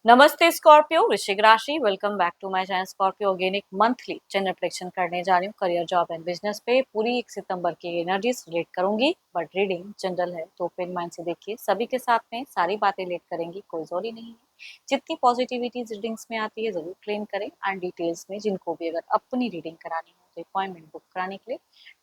नमस्ते स्कॉर्पियो, वृश्चिक राशि। Welcome back to my channel Scorpio. Again एक मंथली जनरल प्रेडिक्शन करने जा रही हूँ करियर, जॉब एंड बिजनेस पे। पूरी 1 सितंबर की एनर्जीज रिलेट करूंगी, बट रीडिंग जनरल है तो ओपन माइंड से देखिए। सभी के साथ में सारी बातें रिलेट करेंगी, कोई जरूरी नहीं है। जितनी पॉजिटिविटी रीडिंग्स में आती है जरूर क्लेम करें। एंड डिटेल्स में जिनको भी अगर अपनी रीडिंग करानी हो तो अपॉइंटमेंट बुक कराने के लिए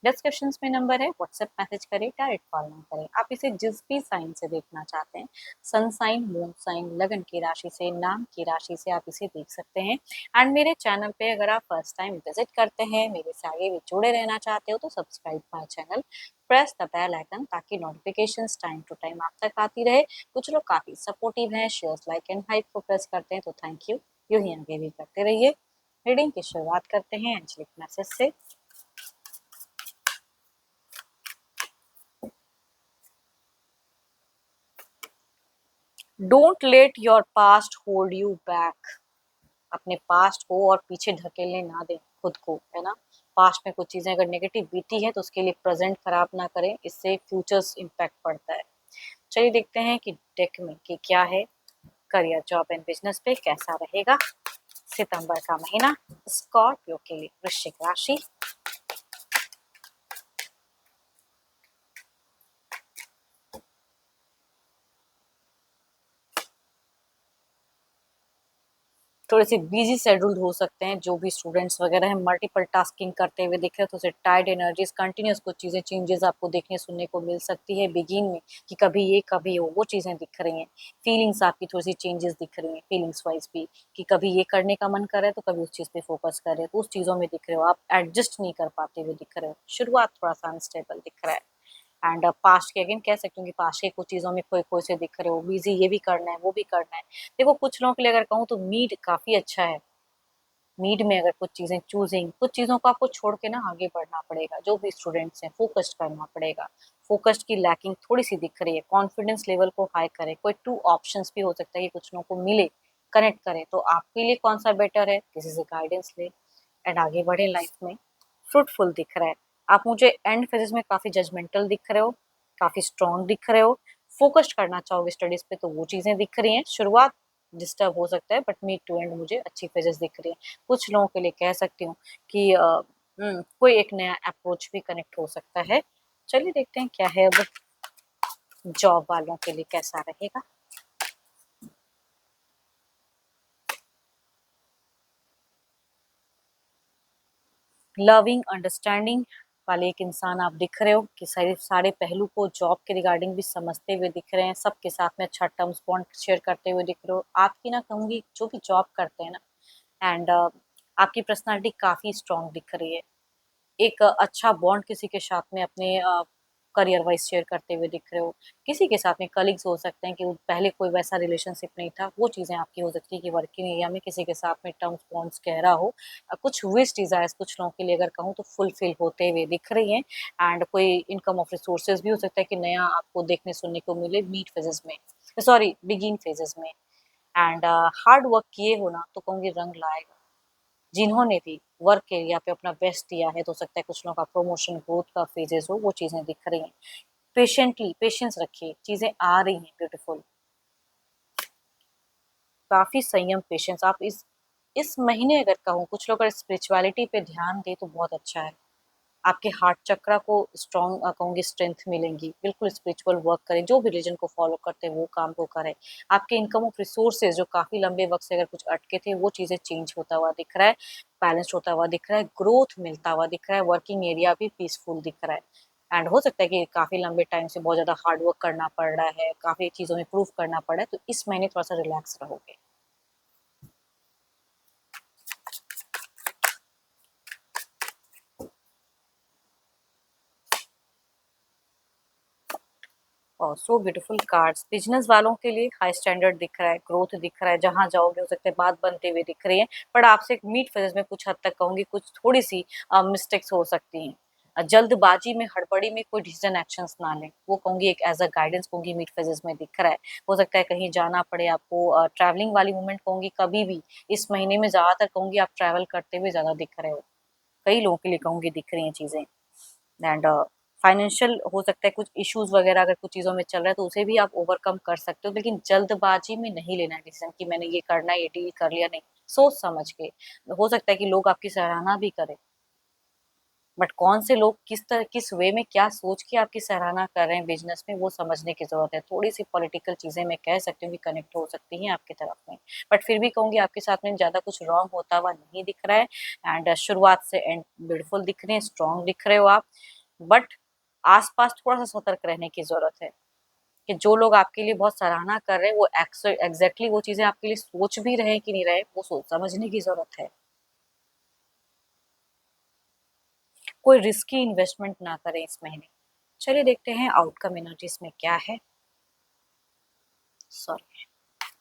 डिस्क्रिप्शन में नंबर है, व्हाट्सएप मैसेज करें, डायरेक्ट कॉल ना करें। आप इसे जिस भी साइन से देखना चाहते हैं, सन साइन, मून साइन, लगन की राशि से, नाम की राशि से आप इसे देख सकते हैं। एंड मेरे चैनल पे अगर आप फर्स्ट टाइम विजिट करते हैं, मेरे से आगे भी जुड़े रहना चाहते हो तो subscribe my channel, press the bell icon ताकि नोटिफिकेशंस टाइम टू टाइम आप तक आती रहे। कुछ लोग काफी सपोर्टिव हैं, शेयर्स, लाइक एंड हाइप को प्रेस करते हैं तो थैंक यू। यूं ही आगे भी करते रहिए। रीडिंग की शुरुआत करते हैं एंजलिक मैसेज से। Don't let your past hold you back. अपने पास्ट को और पीछे ढकेलने ना दें खुद को, है ना। पास्ट में कुछ चीजें अगर नेगेटिव बीती है तो उसके लिए प्रेजेंट खराब ना करें, इससे फ्यूचर्स इम्पैक्ट पड़ता है। चलिए देखते हैं कि डेक में कि क्या है। करियर, जॉब एंड बिजनेस पे कैसा रहेगा सितंबर का महीना स्कॉर्पियो के लिए, वृश्चिक राशि। थोड़े से बिजी शेड्यूल हो सकते हैं जो भी स्टूडेंट्स वगैरह हैं, मल्टीपल टास्किंग करते हुए दिख रहे हैं तो उसे टाइड एनर्जीज, कंटिन्यूस कुछ चीज़ें चेंजेस आपको देखने सुनने को मिल सकती है बिगिन में, कि कभी ये कभी वो चीज़ें दिख रही हैं। फीलिंग्स आपकी थोड़ी सी चेंजेस दिख रही हैं फीलिंग्स वाइज भी, कि कभी ये करने का मन कर रहा है तो कभी उस चीज़ पे फोकस कर रहे हैं, तो उस चीज़ों में दिख रहे हो, आप एडजस्ट नहीं कर पाते हुए दिख रहे हो। शुरुआत थोड़ा सा अनस्टेबल दिख रहा है। एंड पास्ट के अगेन कह सकती हूँ कि पास्ट के कुछ चीज़ों में खोए खोए से दिख रहे हो, बिजी, ये भी करना है वो भी करना है। देखो कुछ लोगों के लिए अगर कहूँ तो मीड काफ़ी अच्छा है। नीड में अगर कुछ चीज़ें चूजिंग, कुछ चीज़ों को आपको छोड़ के ना आगे बढ़ना पड़ेगा। जो भी स्टूडेंट्स हैं फोकस्ड करना पड़ेगा। फोकस्ड की लैकिंग थोड़ी सी दिख रही है। कॉन्फिडेंस लेवल को हाई करें। कोई 2 ऑप्शंस भी हो सकता है कि कुछ लोगों को मिले, कनेक्ट करें तो आपके लिए कौन सा बेटर है, किसी से गाइडेंस ले एंड आगे बढ़े लाइफ में। फ्रूटफुल दिख रहा है। आप मुझे एंड फेजेस में काफ़ी जजमेंटल दिख रहे हो, काफ़ी स्ट्रॉन्ग दिख रहे हो। फोकस्ड करना चाहोगे स्टडीज पे तो वो चीज़ें दिख रही हैं। शुरुआत डिस्टर्ब हो सकता है बट मिड टू एंड मुझे अच्छी फेजेस दिख रही हैं। कुछ लोगों के लिए कह सकती हूँ कि कोई एक नया अप्रोच भी कनेक्ट हो सकता है। चलिए देखते हैं क्या है अब जॉब वालों के लिए कैसा रहेगा। लविंग अंडरस्टैंडिंग वाले एक इंसान आप दिख रहे हो कि सारे सारे पहलू को जॉब के रिगार्डिंग भी समझते हुए दिख रहे हैं। सबके साथ में अच्छा टर्म्स बॉन्ड शेयर करते हुए दिख रहे हो। आपकी ना कहूँगी जो भी जॉब करते हैं ना, एंड आपकी पर्सनालिटी काफ़ी स्ट्रॉन्ग दिख रही है। एक अच्छा बॉन्ड किसी के साथ में अपने करियर वाइज शेयर करते हुए दिख रहे हो। किसी के साथ में कलीग्स हो सकते हैं कि वो पहले कोई वैसा रिलेशनशिप नहीं था, वो चीज़ें आपकी हो सकती है कि वर्किंग एरिया में किसी के साथ में टर्म्स बॉन्ड्स गहरा हो। कुछ विश डिज़ायर्स कुछ लोगों के लिए अगर कहूँ तो फुलफिल होते हुए दिख रही हैं। एंड कोई इनकम ऑफ रिसोर्सेज भी हो सकता है कि नया आपको देखने सुनने को मिले मिड फेजेस में, सॉरी बिगिन फेजेस में। एंड हार्ड वर्क किए हो ना तो कहूँगी रंग लाएगा। जिन्होंने भी वर्क एरिया पे अपना बेस्ट दिया है तो हो सकता है कुछ लोगों का प्रमोशन, ग्रोथ का फेजेस हो, वो चीज़ें दिख रही हैं। पेशेंटली पेशेंस रखिए, चीज़ें आ रही हैं ब्यूटीफुल। काफ़ी संयम, पेशेंस आप इस महीने अगर कहूँ कुछ लोग अगर स्पिरिचुअलिटी पे ध्यान दें तो बहुत अच्छा है। आपके हार्ट चक्रा को स्ट्रॉन्ग कहूँगी स्ट्रेंथ मिलेंगी। बिल्कुल स्पिरिचुअल वर्क करें, जो भी रिलीजन को फॉलो करते हैं वो काम को करें। आपके इनकम ऑफ रिसोर्सेज जो काफ़ी लंबे वक्त से अगर कुछ अटके थे वो चीज़ें चेंज होता हुआ दिख रहा है, बैलेंस्ड होता हुआ दिख रहा है, ग्रोथ मिलता हुआ दिख रहा है। वर्किंग एरिया भी पीसफुल दिख रहा है। एंड हो सकता है कि काफ़ी लंबे टाइम से बहुत ज़्यादा हार्ड वर्क करना पड़ रहा है, काफ़ी चीज़ों में प्रूव करना पड़ रहा है, तो इस महीने थोड़ा सा रिलैक्स रहोगे। और सो ब्यूटीफुल कार्ड्स। बिजनेस वालों के लिए हाई स्टैंडर्ड दिख रहा है, ग्रोथ दिख रहा है, जहां जाओगे हो सकता है बात बनते हुए दिख रही है। पर आपसे मीट फेजेस में कुछ हद तक कहूंगी कुछ थोड़ी सी मिस्टेक्स हो सकती हैं। जल्दबाजी में, हड़बड़ी में कोई डिसीजन एक्शंस ना लें, वो कहूंगी एक एज अ गाइडेंस कहूंगी मीट फेजेस में दिख रहा है। हो सकता है कहीं जाना पड़े आपको, ट्रैवलिंग वाली मूवमेंट कहूंगी कभी भी इस महीने में ज्यादातर कहूंगी आप ट्रैवल करते हुए ज्यादा दिख रहे हो। कई लोगों के लिए कहूंगी दिख रही हैं चीजें। एंड फाइनेंशियल हो सकता है कुछ इश्यूज वगैरह अगर कुछ चीज़ों में चल रहा है तो उसे भी आप ओवरकम कर सकते हो, लेकिन जल्दबाजी में नहीं लेना है डिसीजन कि मैंने ये करना है, ये डील कर लिया, नहीं, सोच समझ के। हो सकता है कि लोग आपकी सराहना भी करें, बट कौन से लोग किस तरह किस वे में क्या सोच के आपकी सराहना कर रहे हैं बिजनेस में, वो समझने की जरूरत है। थोड़ी सी पॉलिटिकल चीजें मैं कह सकती हूँ कि कनेक्ट हो सकती हैं आपकी तरफ में, बट फिर भी कहूंगी आपके साथ में ज्यादा कुछ रॉन्ग होता हुआ नहीं दिख रहा है। एंड शुरुआत से एंड ब्यूटीफुल दिख रहे हैं, स्ट्रांग दिख रहे हो आप, बट आसपास थोड़ा सा सतर्क रहने की जरूरत है कि जो लोग आपके लिए बहुत सराहना कर रहे हैं वो एग्जैक्टली वो चीजें आपके लिए सोच भी रहे हैं कि नहीं रहे, वो सोच समझने की जरूरत है। कोई रिस्की इन्वेस्टमेंट ना करें इस महीने। चलिए देखते हैं आउटकम एनर्जीज में क्या है। सॉरी,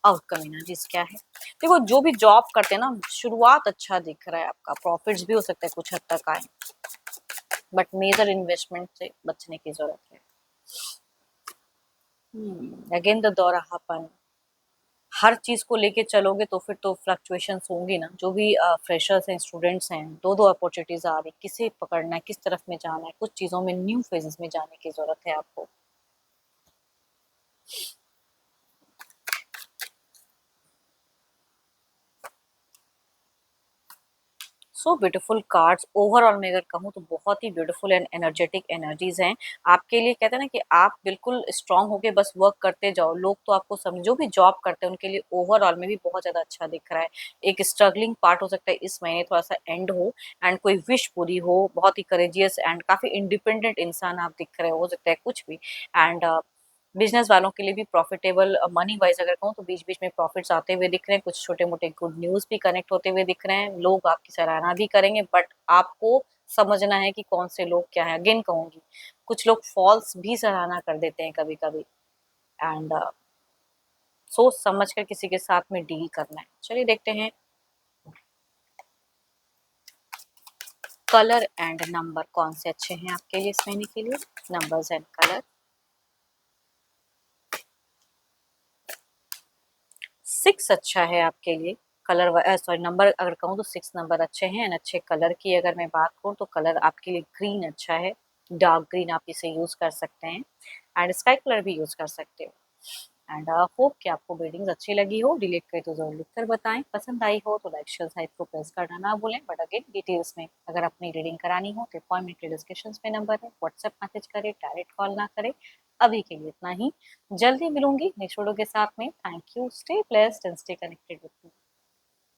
आउटकम एनर्जीज क्या है। देखो जो भी जॉब करते हैं ना, शुरुआत अच्छा दिख रहा है, आपका प्रॉफिट्स भी हो सकता है कुछ हद तक आए, बट मेजर इन्वेस्टमेंट से बचने की जरूरत है। अगेन द दोराहापन, हर चीज को लेके चलोगे तो फिर तो फ्लक्चुएशंस होंगी ना। जो भी फ्रेशर्स हैं, स्टूडेंट्स हैं, दो दो अपॉर्चुनिटीज आ रही, किसे पकड़ना है, किस तरफ में जाना है, कुछ चीजों में न्यू फेजेस में जाने की जरूरत है आपको। सो ब्यूटीफुल कार्ड्स, ओवरऑल मैं अगर कहूँ तो बहुत ही ब्यूटीफुल एंड एनर्जेटिक एनर्जीज हैं आपके लिए। कहते हैं ना कि आप बिल्कुल स्ट्रांग होके बस वर्क करते जाओ, लोग तो आपको समझो भी जॉब करते हैं उनके लिए ओवरऑल में भी बहुत ज्यादा अच्छा दिख रहा है। एक स्ट्रगलिंग पार्ट हो सकता है इस महीने थोड़ा सा एंड हो, एंड कोई विश पूरी हो, बहुत ही करेजियस एंड काफी इंडिपेंडेंट इंसान आप दिख रहे हो सकता है कुछ भी। एंड बिजनेस वालों के लिए भी प्रॉफिटेबल, मनी वाइज अगर कहूँ तो बीच बीच में प्रॉफिट्स आते हुए दिख रहे हैं, कुछ छोटे मोटे गुड न्यूज भी कनेक्ट होते हुए दिख रहे हैं, लोग आपकी सराहना भी करेंगे, बट आपको समझना है कि कौन से लोग क्या है। अगेन कहूंगी कुछ लोग फॉल्स भी सराहना कर देते हैं कभी कभी, एंड सोच समझ कर किसी के साथ में डील करना है। चलिए देखते हैं कलर एंड नंबर कौन से अच्छे हैं आपके लिए इस महीने के लिए। नंबर्स एंड कलर, 6 अच्छा है आपके लिए। कलर सॉरी नंबर अगर कहूँ तो 6 नंबर अच्छे हैं। एंड अच्छे कलर की अगर मैं बात करूँ तो कलर आपके लिए ग्रीन अच्छा है, डार्क ग्रीन आप इसे यूज कर सकते हैं, एंड स्काई कलर भी यूज कर सकते हो। एंड होप कि आपको रीडिंग्स अच्छी लगी हो, रिलेट करे तो जरूर लिखकर बताएं, पसंद आई हो तो लाइक शेयर साइट को प्रेस करना ना भूलें। बट अगेन डिटेल्स में अगर अपनी रीडिंग करानी हो तो अपॉइंटमेंट के डिस्क्रिप्शन में नंबर है, व्हाट्सएप मैसेज करें, डायरेक्ट कॉल ना करें। अभी के लिए इतना ही, जल्दी मिलूंगी नेक्स्ट वीडियो के साथ में। Thank you, stay blessed and stay connected with me.